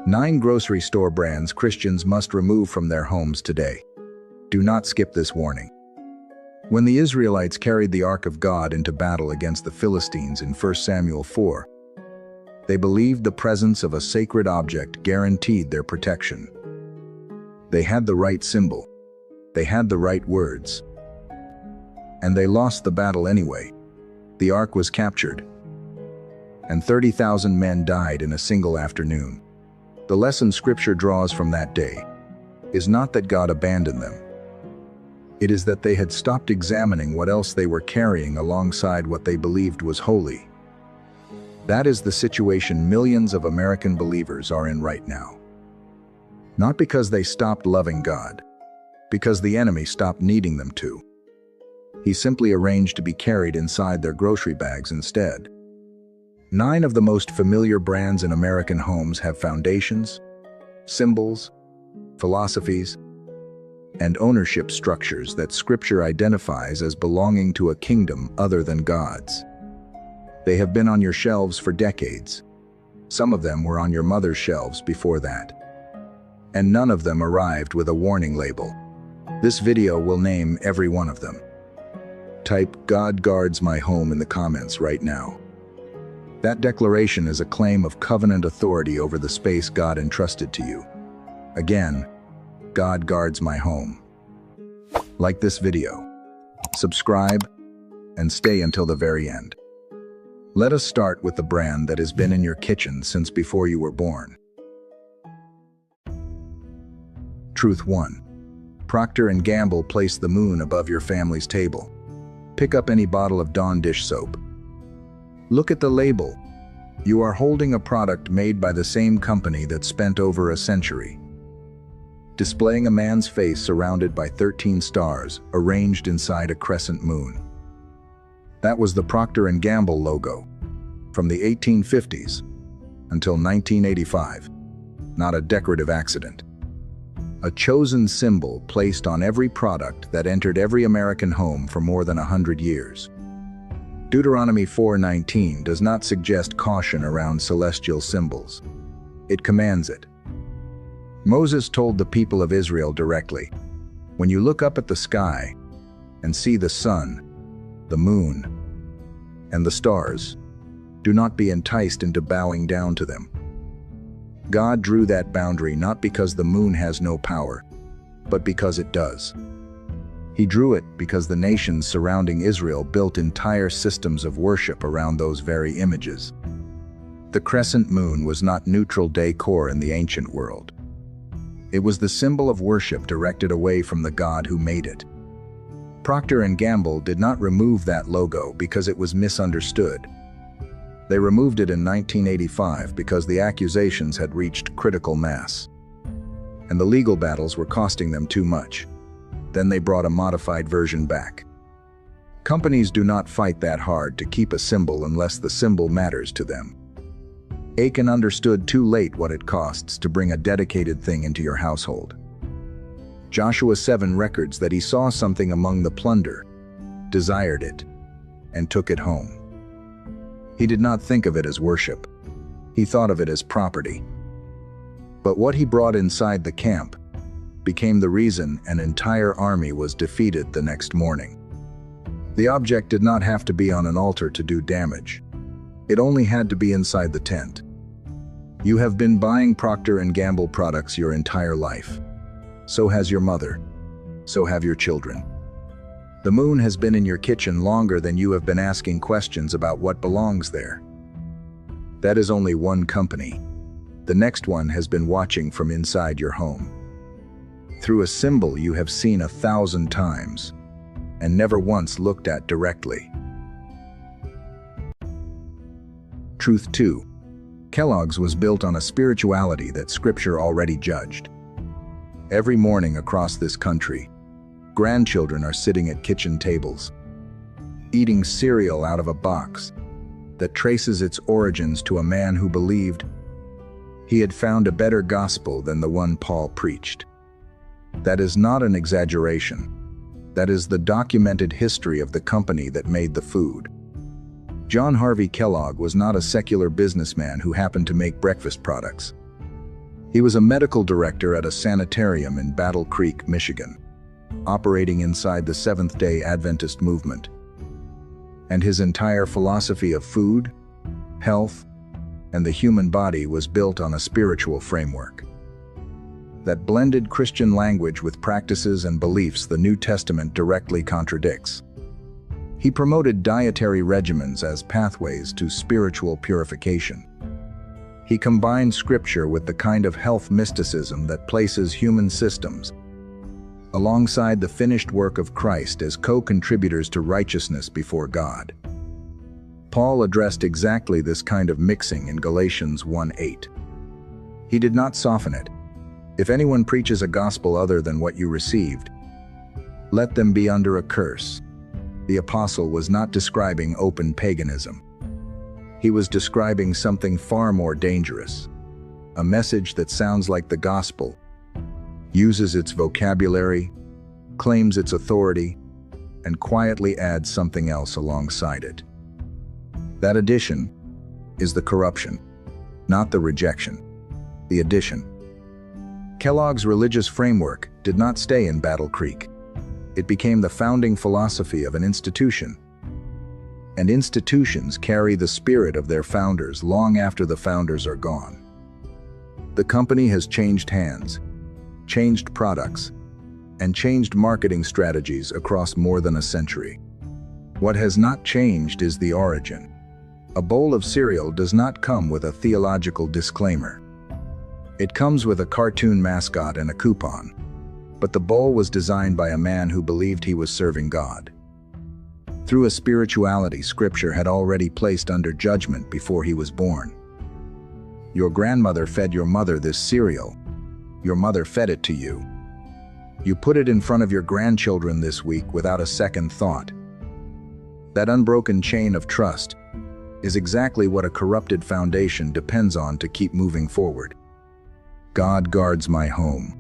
9 grocery store brands Christians must remove from their homes today. Do not skip this warning. When the Israelites carried the Ark of God into battle against the Philistines in 1 Samuel 4, they believed the presence of a sacred object guaranteed their protection. They had the right symbol, they had the right words, and they lost the battle anyway. The Ark was captured, and 30,000 men died in a single afternoon. The lesson Scripture draws from that day is not that God abandoned them. It is that they had stopped examining what else they were carrying alongside what they believed was holy. That is the situation millions of American believers are in right now. Not because they stopped loving God, because the enemy stopped needing them to. He simply arranged to be carried inside their grocery bags instead. 9 of the most familiar brands in American homes have foundations, symbols, philosophies, and ownership structures that Scripture identifies as belonging to a kingdom other than God's. They have been on your shelves for decades. Some of them were on your mother's shelves before that. And none of them arrived with a warning label. This video will name every one of them. Type "God guards my home" in the comments right now. That declaration is a claim of covenant authority over the space God entrusted to you. Again, God guards my home. Like this video, subscribe, and stay until the very end. Let us start with the brand that has been in your kitchen since before you were born. Truth 1. Procter & Gamble placed the moon above your family's table. Pick up any bottle of Dawn dish soap. Look at the label. You are holding a product made by the same company that spent over a century displaying a man's face surrounded by 13 stars arranged inside a crescent moon. That was the Procter & Gamble logo from the 1850s until 1985. Not a decorative accident. A chosen symbol placed on every product that entered every American home for more than 100 years. Deuteronomy 4:19 does not suggest caution around celestial symbols. It commands it. Moses told the people of Israel directly, "When you look up at the sky and see the sun, the moon, and the stars, do not be enticed into bowing down to them." God drew that boundary not because the moon has no power, but because it does. He drew it because the nations surrounding Israel built entire systems of worship around those very images. The crescent moon was not neutral decor in the ancient world. It was the symbol of worship directed away from the God who made it. Procter & Gamble did not remove that logo because it was misunderstood. They removed it in 1985 because the accusations had reached critical mass, and the legal battles were costing them too much. Then they brought a modified version back. Companies do not fight that hard to keep a symbol unless the symbol matters to them. Achan understood too late what it costs to bring a dedicated thing into your household. Joshua 7 records that he saw something among the plunder, desired it, and took it home. He did not think of it as worship. He thought of it as property. But what he brought inside the camp became the reason an entire army was defeated the next morning. The object did not have to be on an altar to do damage. It only had to be inside the tent. You have been buying Procter & Gamble products your entire life. So has your mother. So have your children. The moon has been in your kitchen longer than you have been asking questions about what belongs there. That is only one company. The next one has been watching from inside your home. Through a symbol you have seen 1,000 times and never once looked at directly. Truth 2. Kellogg's was built on a spirituality that Scripture already judged. Every morning across this country, grandchildren are sitting at kitchen tables, eating cereal out of a box that traces its origins to a man who believed he had found a better gospel than the one Paul preached. That is not an exaggeration. That is the documented history of the company that made the food. John Harvey Kellogg was not a secular businessman who happened to make breakfast products. He was a medical director at a sanitarium in Battle Creek, Michigan, operating inside the Seventh-day Adventist movement. And his entire philosophy of food, health, and the human body was built on a spiritual framework that blended Christian language with practices and beliefs the New Testament directly contradicts. He promoted dietary regimens as pathways to spiritual purification. He combined scripture with the kind of health mysticism that places human systems alongside the finished work of Christ as co-contributors to righteousness before God. Paul addressed exactly this kind of mixing in Galatians 1:8. He did not soften it. If anyone preaches a gospel other than what you received, let them be under a curse. The apostle was not describing open paganism. He was describing something far more dangerous. A message that sounds like the gospel, uses its vocabulary, claims its authority, and quietly adds something else alongside it. That addition is the corruption, not the rejection, the addition. Kellogg's religious framework did not stay in Battle Creek. It became the founding philosophy of an institution. And institutions carry the spirit of their founders long after the founders are gone. The company has changed hands, changed products, and changed marketing strategies across more than a century. What has not changed is the origin. A bowl of cereal does not come with a theological disclaimer. It comes with a cartoon mascot and a coupon. But the bowl was designed by a man who believed he was serving God. Through a spirituality Scripture had already placed under judgment before he was born. Your grandmother fed your mother this cereal. Your mother fed it to you. You put it in front of your grandchildren this week without a second thought. That unbroken chain of trust is exactly what a corrupted foundation depends on to keep moving forward. God guards my home.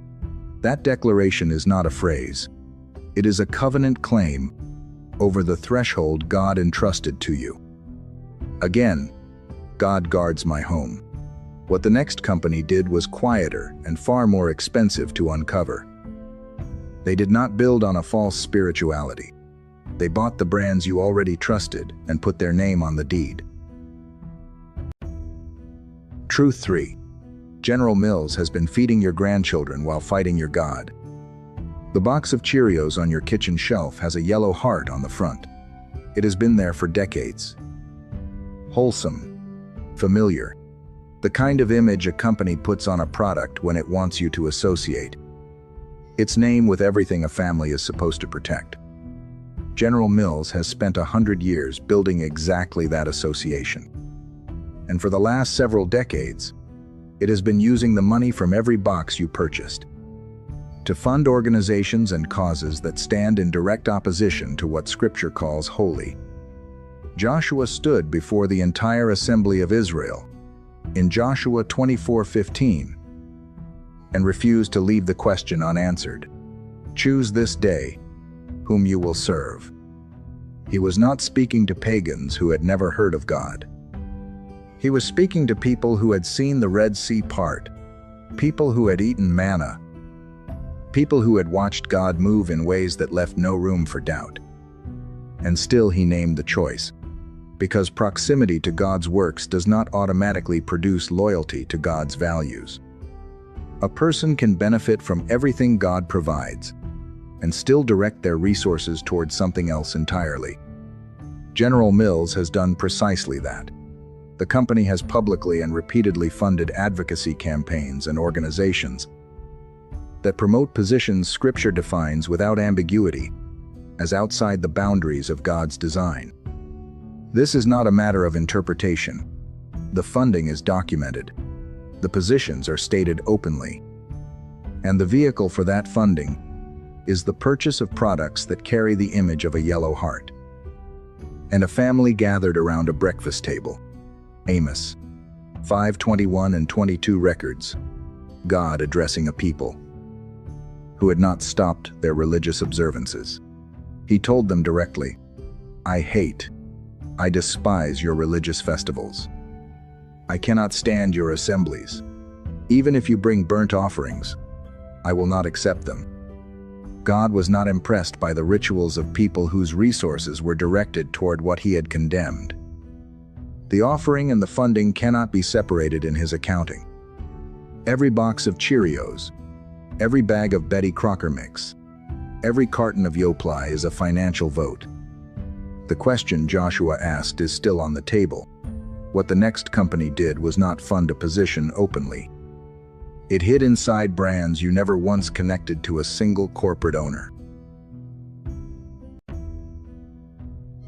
That declaration is not a phrase. It is a covenant claim over the threshold God entrusted to you. Again, God guards my home. What the next company did was quieter and far more expensive to uncover. They did not build on a false spirituality. They bought the brands you already trusted and put their name on the deed. Truth 3. General Mills has been feeding your grandchildren while fighting your God. The box of Cheerios on your kitchen shelf has a yellow heart on the front. It has been there for decades. Wholesome, familiar, the kind of image a company puts on a product when it wants you to associate its name with everything a family is supposed to protect. General Mills has spent 100 years building exactly that association. And for the last several decades, it has been using the money from every box you purchased to fund organizations and causes that stand in direct opposition to what Scripture calls holy. Joshua stood before the entire assembly of Israel in Joshua 24:15 and refused to leave the question unanswered. Choose this day whom you will serve. He was not speaking to pagans who had never heard of God. He was speaking to people who had seen the Red Sea part, people who had eaten manna, people who had watched God move in ways that left no room for doubt. And still he named the choice, because proximity to God's works does not automatically produce loyalty to God's values. A person can benefit from everything God provides and still direct their resources towards something else entirely. General Mills has done precisely that. The company has publicly and repeatedly funded advocacy campaigns and organizations that promote positions Scripture defines without ambiguity as outside the boundaries of God's design. This is not a matter of interpretation. The funding is documented. The positions are stated openly. And the vehicle for that funding is the purchase of products that carry the image of a yellow heart. And a family gathered around a breakfast table. Amos 5:21 and 22 records. God addressing a people who had not stopped their religious observances. He told them directly, I despise your religious festivals. I cannot stand your assemblies. Even if you bring burnt offerings, I will not accept them. God was not impressed by the rituals of people whose resources were directed toward what he had condemned. The offering and the funding cannot be separated in his accounting. Every box of Cheerios, every bag of Betty Crocker mix, every carton of Yoplait is a financial vote. The question Joshua asked is still on the table. What the next company did was not fund a position openly. It hid inside brands you never once connected to a single corporate owner.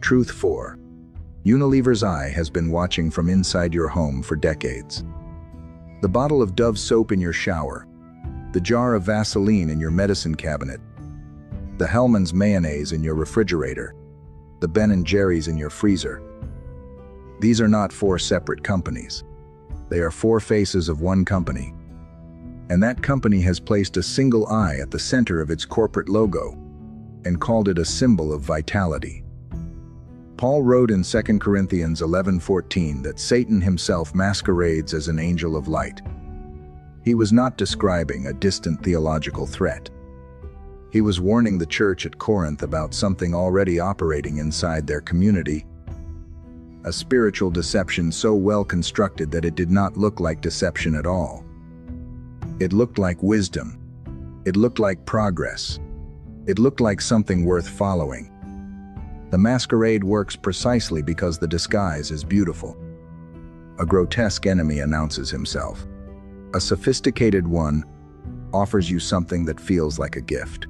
Truth 4. Unilever's eye has been watching from inside your home for decades. The bottle of Dove soap in your shower, the jar of Vaseline in your medicine cabinet, the Hellmann's mayonnaise in your refrigerator, the Ben & Jerry's in your freezer. These are not 4 separate companies. They are 4 faces of one company. And that company has placed a single eye at the center of its corporate logo and called it a symbol of vitality. Paul wrote in 2 Corinthians 11:14 that Satan himself masquerades as an angel of light. He was not describing a distant theological threat. He was warning the church at Corinth about something already operating inside their community, a spiritual deception so well constructed that it did not look like deception at all. It looked like wisdom. It looked like progress. It looked like something worth following. The masquerade works precisely because the disguise is beautiful. A grotesque enemy announces himself. A sophisticated one offers you something that feels like a gift.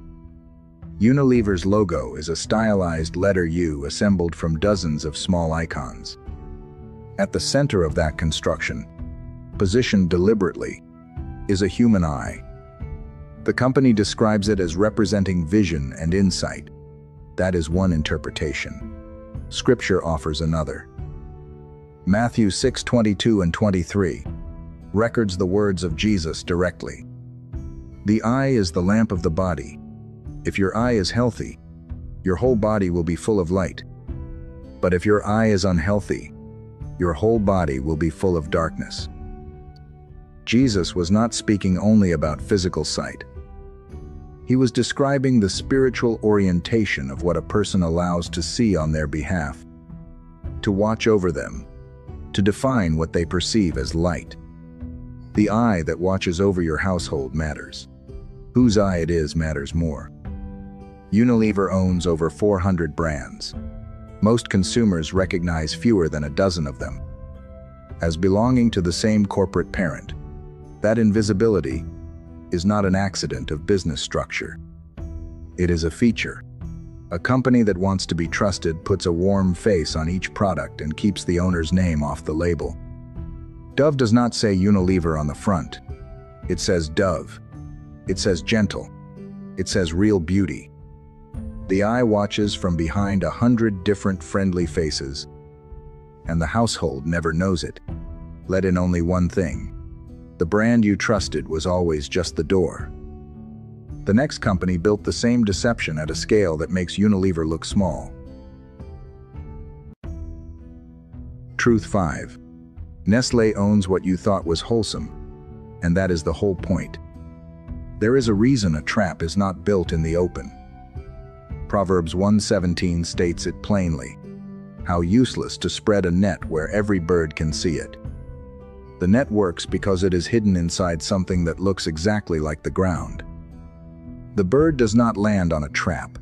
Unilever's logo is a stylized letter U assembled from dozens of small icons. At the center of that construction, positioned deliberately, is a human eye. The company describes it as representing vision and insight. That is one interpretation. Scripture offers another. Matthew 6:22 and 23 records the words of Jesus directly. The eye is the lamp of the body. If your eye is healthy, your whole body will be full of light. But if your eye is unhealthy, your whole body will be full of darkness. Jesus was not speaking only about physical sight. He was describing the spiritual orientation of what a person allows to see on their behalf, to watch over them, to define what they perceive as light. The eye that watches over your household matters. Whose eye it is matters more. Unilever owns over 400 brands. Most consumers recognize fewer than a dozen of them as belonging to the same corporate parent. That invisibility is not an accident of business structure. It is a feature. A company that wants to be trusted puts a warm face on each product and keeps the owner's name off the label. Dove does not say Unilever on the front. It says Dove. It says gentle. It says real beauty. The eye watches from behind 100 different friendly faces, and the household never knows it. Let in only one thing. The brand you trusted was always just the door. The next company built the same deception at a scale that makes Unilever look small. Truth 5. Nestlé owns what you thought was wholesome, and that is the whole point. There is a reason a trap is not built in the open. Proverbs 1:17 states it plainly. How useless to spread a net where every bird can see it. The net works because it is hidden inside something that looks exactly like the ground. The bird does not land on a trap.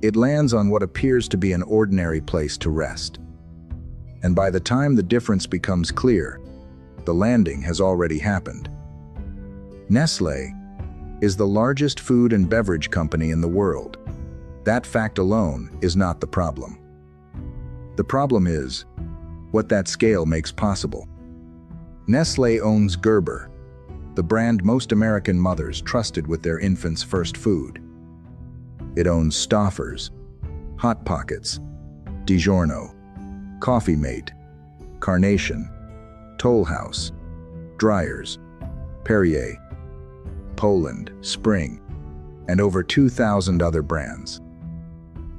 It lands on what appears to be an ordinary place to rest. And by the time the difference becomes clear, the landing has already happened. Nestlé is the largest food and beverage company in the world. That fact alone is not the problem. The problem is what that scale makes possible. Nestlé owns Gerber, the brand most American mothers trusted with their infants' first food. It owns Stouffer's, Hot Pockets, DiGiorno, Coffee Mate, Carnation, Toll House, Dreyer's, Perrier, Poland, Spring, and over 2,000 other brands.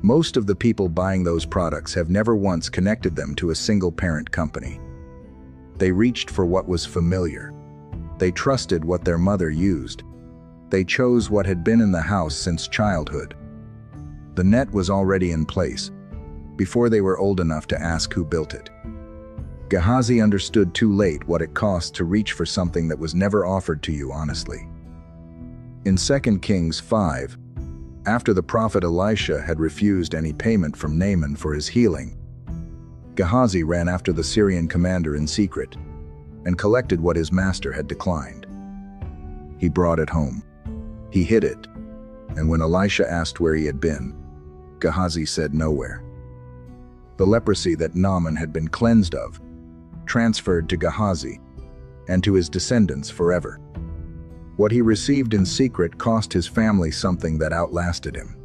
Most of the people buying those products have never once connected them to a single parent company. They reached for what was familiar. They trusted what their mother used. They chose what had been in the house since childhood. The net was already in place, before they were old enough to ask who built it. Gehazi understood too late what it cost to reach for something that was never offered to you honestly. In 2 Kings 5, after the prophet Elisha had refused any payment from Naaman for his healing, Gehazi ran after the Syrian commander in secret and collected what his master had declined. He brought it home. He hid it, and when Elisha asked where he had been, Gehazi said nowhere. The leprosy that Naaman had been cleansed of transferred to Gehazi and to his descendants forever. What he received in secret cost his family something that outlasted him.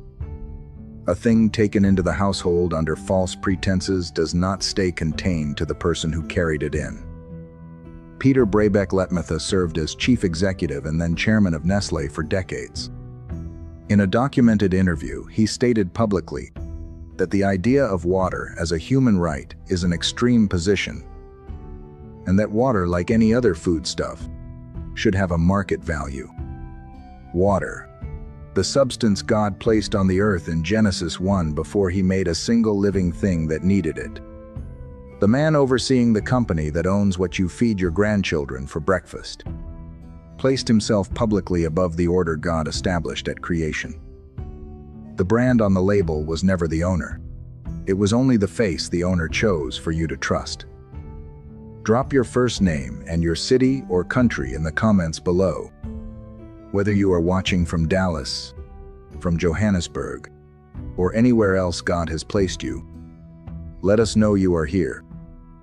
A thing taken into the household under false pretenses does not stay contained to the person who carried it in. Peter Brabeck Letmatha served as chief executive and then chairman of Nestlé for decades. In a documented interview, he stated publicly that the idea of water as a human right is an extreme position, and that water, like any other foodstuff, should have a market value. Water, the substance God placed on the earth in Genesis 1 before he made a single living thing that needed it. The man overseeing the company that owns what you feed your grandchildren for breakfast placed himself publicly above the order God established at creation. The brand on the label was never the owner. It was only the face the owner chose for you to trust. Drop your first name and your city or country in the comments below. Whether you are watching from Dallas, from Johannesburg, or anywhere else God has placed you, let us know you are here.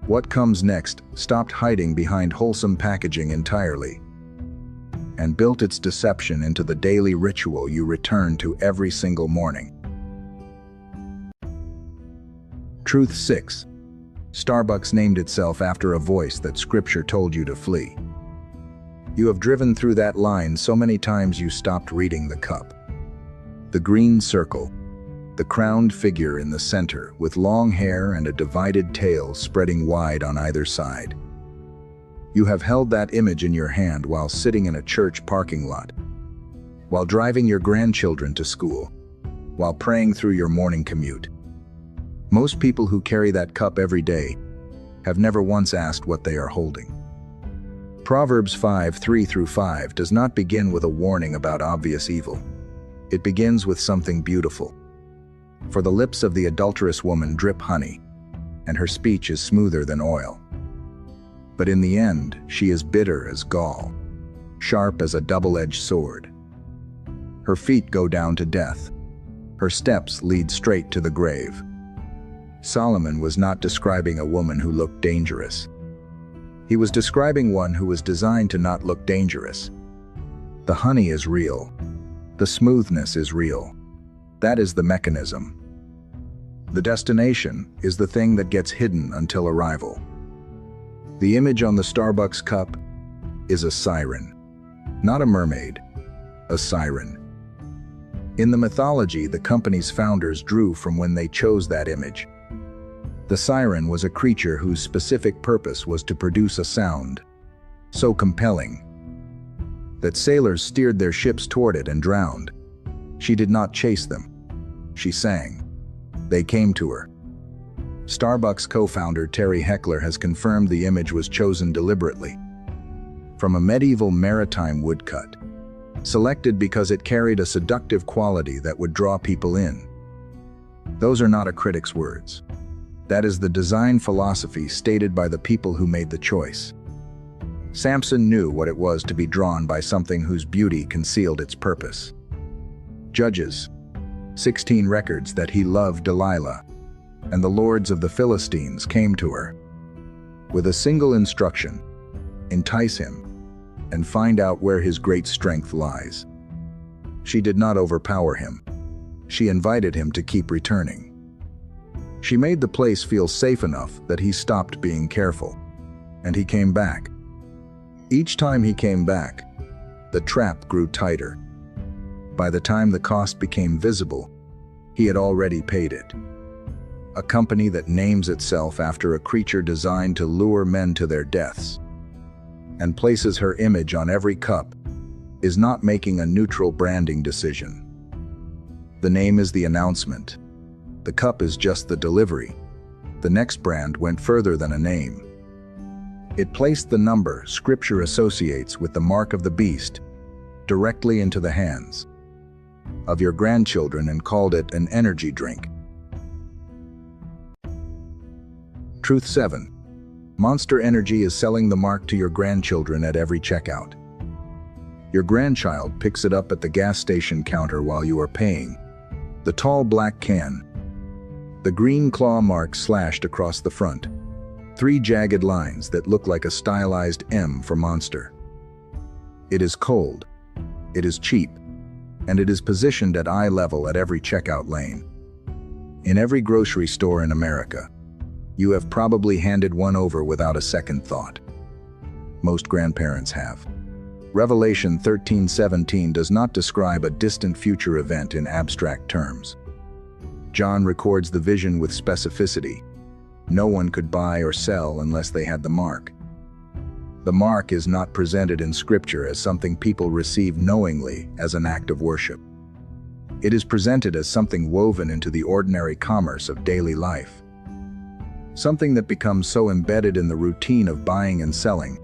What comes next stopped hiding behind wholesome packaging entirely and built its deception into the daily ritual you return to every single morning. Truth 6. Starbucks named itself after a voice that Scripture told you to flee. You have driven through that line so many times you stopped reading the cup. The green circle, the crowned figure in the center with long hair and a divided tail spreading wide on either side. You have held that image in your hand while sitting in a church parking lot, while driving your grandchildren to school, while praying through your morning commute. Most people who carry that cup every day have never once asked what they are holding. Proverbs 5:3-5 does not begin with a warning about obvious evil. It begins with something beautiful. For the lips of the adulterous woman drip honey, and her speech is smoother than oil. But in the end, she is bitter as gall, sharp as a double-edged sword. Her feet go down to death. Her steps lead straight to the grave. Solomon was not describing a woman who looked dangerous. He was describing one who was designed to not look dangerous. The honey is real. The smoothness is real. That is the mechanism. The destination is the thing that gets hidden until arrival. The image on the Starbucks cup is a siren. Not a mermaid, a siren. In the mythology the company's founders drew from when they chose that image. The siren was a creature whose specific purpose was to produce a sound so compelling that sailors steered their ships toward it and drowned. She did not chase them. She sang. They came to her. Starbucks co-founder Terry Heckler has confirmed the image was chosen deliberately from a medieval maritime woodcut, selected because it carried a seductive quality that would draw people in. Those are not a critic's words. That is the design philosophy stated by the people who made the choice. Samson knew what it was to be drawn by something whose beauty concealed its purpose. Judges 16 records that he loved Delilah, and the lords of the Philistines came to her. With a single instruction, entice him, and find out where his great strength lies. She did not overpower him. She invited him to keep returning. She made the place feel safe enough that he stopped being careful, and he came back. Each time he came back, the trap grew tighter. By the time the cost became visible, he had already paid it. A company that names itself after a creature designed to lure men to their deaths. and places her image on every cup is not making a neutral branding decision. The name is the announcement. The cup is just the delivery. The next brand went further than a name. It placed the number Scripture associates with the mark of the beast directly into the hands of your grandchildren and called it an energy drink. Truth 7. Monster Energy is selling the mark to your grandchildren at every checkout. Your grandchild picks it up at the gas station counter while you are paying. The tall black can. The green claw mark slashed across the front. 3 jagged lines that look like a stylized M for Monster. It is cold. It is cheap. And it is positioned at eye level at every checkout lane. In every grocery store in America, you have probably handed one over without a second thought. Most grandparents have. Revelation 13:17 does not describe a distant future event in abstract terms. John records the vision with specificity. No one could buy or sell unless they had the mark. The mark is not presented in Scripture as something people receive knowingly as an act of worship. It is presented as something woven into the ordinary commerce of daily life. Something that becomes so embedded in the routine of buying and selling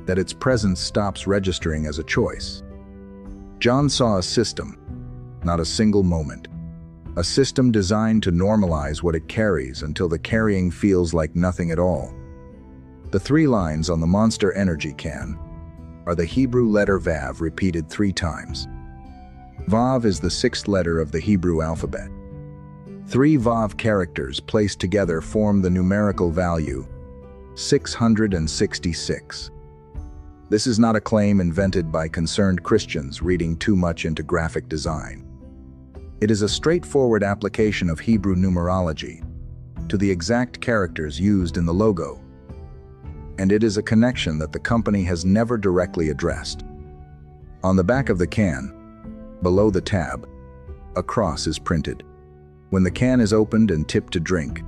that its presence stops registering as a choice. John saw a system, not a single moment. A system designed to normalize what it carries until the carrying feels like nothing at all. The 3 lines on the Monster Energy can are the Hebrew letter Vav repeated 3 times. Vav is the 6th letter of the Hebrew alphabet. 3 Vav characters placed together form the numerical value 666. This is not a claim invented by concerned Christians reading too much into graphic design. It is a straightforward application of Hebrew numerology to the exact characters used in the logo. And it is a connection that the company has never directly addressed. On the back of the can, below the tab, a cross is printed. When the can is opened and tipped to drink,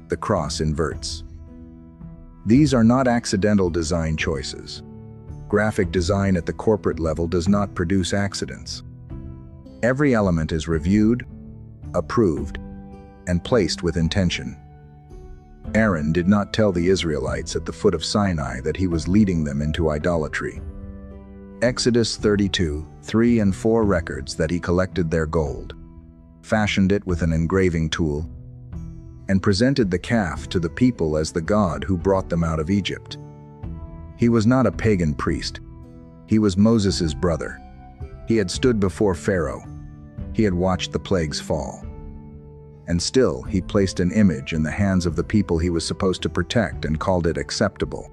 the cross inverts. These are not accidental design choices. Graphic design at the corporate level does not produce accidents. Every element is reviewed, approved, and placed with intention. Aaron did not tell the Israelites at the foot of Sinai that he was leading them into idolatry. Exodus 32:3 and 4 records that he collected their gold, fashioned it with an engraving tool, and presented the calf to the people as the god who brought them out of Egypt. He was not a pagan priest. He was Moses' brother. He had stood before Pharaoh. He had watched the plagues fall. And still, he placed an image in the hands of the people he was supposed to protect and called it acceptable.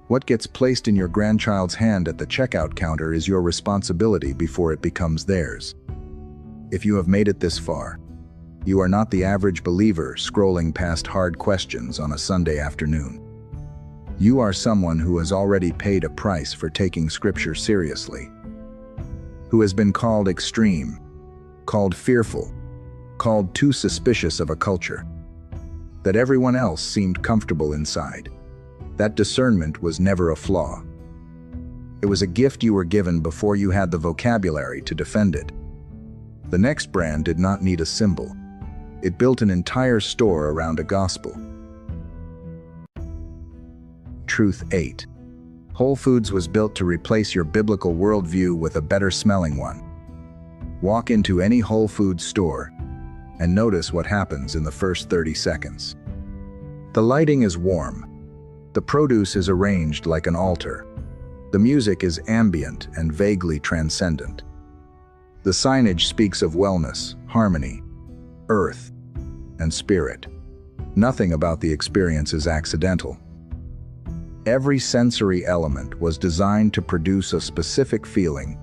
What gets placed in your grandchild's hand at the checkout counter is your responsibility before it becomes theirs. If you have made it this far, you are not the average believer scrolling past hard questions on a Sunday afternoon. You are someone who has already paid a price for taking Scripture seriously, who has been called extreme, called fearful, called too suspicious of a culture, that everyone else seemed comfortable inside. That discernment was never a flaw. It was a gift you were given before you had the vocabulary to defend it. The next brand did not need a symbol. It built an entire store around a gospel. Truth 8. Whole Foods was built to replace your biblical worldview with a better smelling one. Walk into any Whole Foods store and notice what happens in the first 30 seconds. The lighting is warm. The produce is arranged like an altar. The music is ambient and vaguely transcendent. The signage speaks of wellness, harmony, earth, and spirit. Nothing about the experience is accidental. Every sensory element was designed to produce a specific feeling.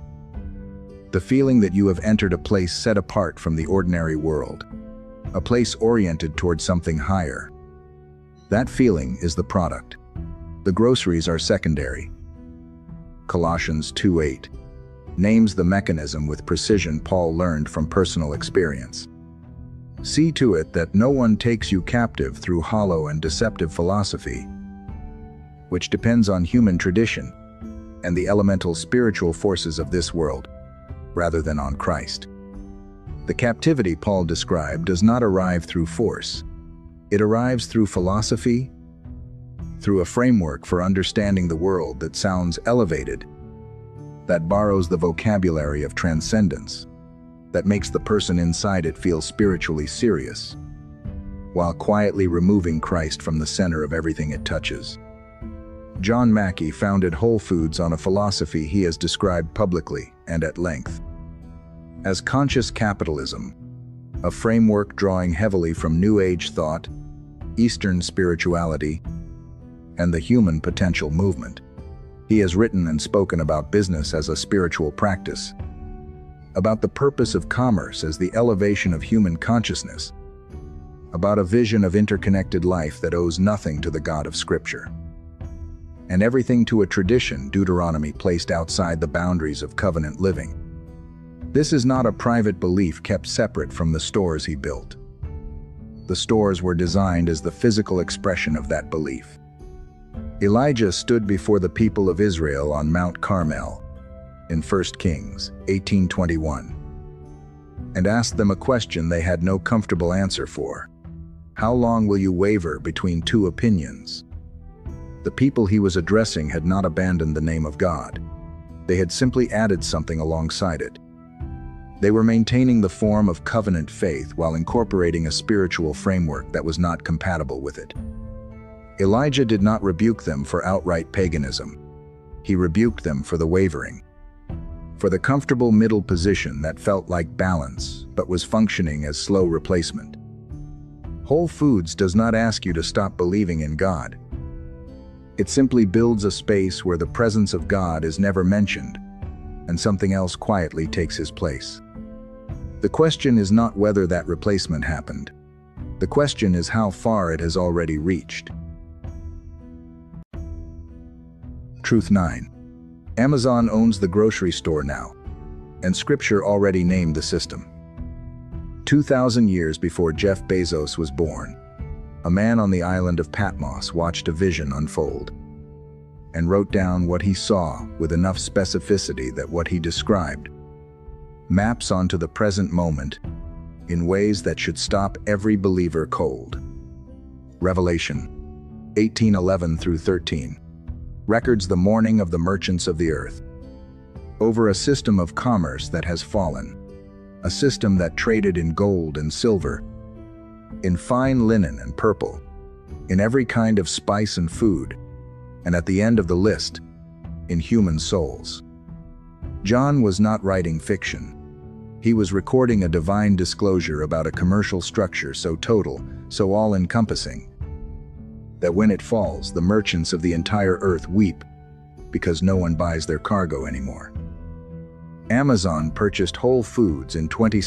The feeling that you have entered a place set apart from the ordinary world. A place oriented toward something higher. That feeling is the product. The groceries are secondary. Colossians 2:8 names the mechanism with precision Paul learned from personal experience. See to it that no one takes you captive through hollow and deceptive philosophy, which depends on human tradition and the elemental spiritual forces of this world, rather than on Christ. The captivity Paul described does not arrive through force. It arrives through philosophy, through a framework for understanding the world that sounds elevated, that borrows the vocabulary of transcendence, that makes the person inside it feel spiritually serious, while quietly removing Christ from the center of everything it touches. John Mackey founded Whole Foods on a philosophy he has described publicly and at length as conscious capitalism, a framework drawing heavily from New Age thought, Eastern spirituality, and the human potential movement. He has written and spoken about business as a spiritual practice, about the purpose of commerce as the elevation of human consciousness, about a vision of interconnected life that owes nothing to the God of Scripture, and everything to a tradition Deuteronomy placed outside the boundaries of covenant living. This is not a private belief kept separate from the stores he built. The stores were designed as the physical expression of that belief. Elijah stood before the people of Israel on Mount Carmel in 1 Kings 18:21 and asked them a question they had no comfortable answer for. How long will you waver between two opinions? The people he was addressing had not abandoned the name of God. They had simply added something alongside it. They were maintaining the form of covenant faith while incorporating a spiritual framework that was not compatible with it. Elijah did not rebuke them for outright paganism. He rebuked them for the wavering, for the comfortable middle position that felt like balance but was functioning as slow replacement. Whole Foods does not ask you to stop believing in God. It simply builds a space where the presence of God is never mentioned and something else quietly takes his place. The question is not whether that replacement happened. The question is how far it has already reached. Truth 9. Amazon owns the grocery store now, and Scripture already named the system. 2,000 years before Jeff Bezos was born, a man on the island of Patmos watched a vision unfold and wrote down what he saw with enough specificity that what he described maps onto the present moment in ways that should stop every believer cold. Revelation 18:11 through 13 records the mourning of the merchants of the earth over a system of commerce that has fallen, a system that traded in gold and silver, in fine linen and purple, in every kind of spice and food, and at the end of the list, in human souls. John was not writing fiction. He was recording a divine disclosure about a commercial structure so total, so all-encompassing, that when it falls, the merchants of the entire earth weep because no one buys their cargo anymore. Amazon purchased Whole Foods in 2017.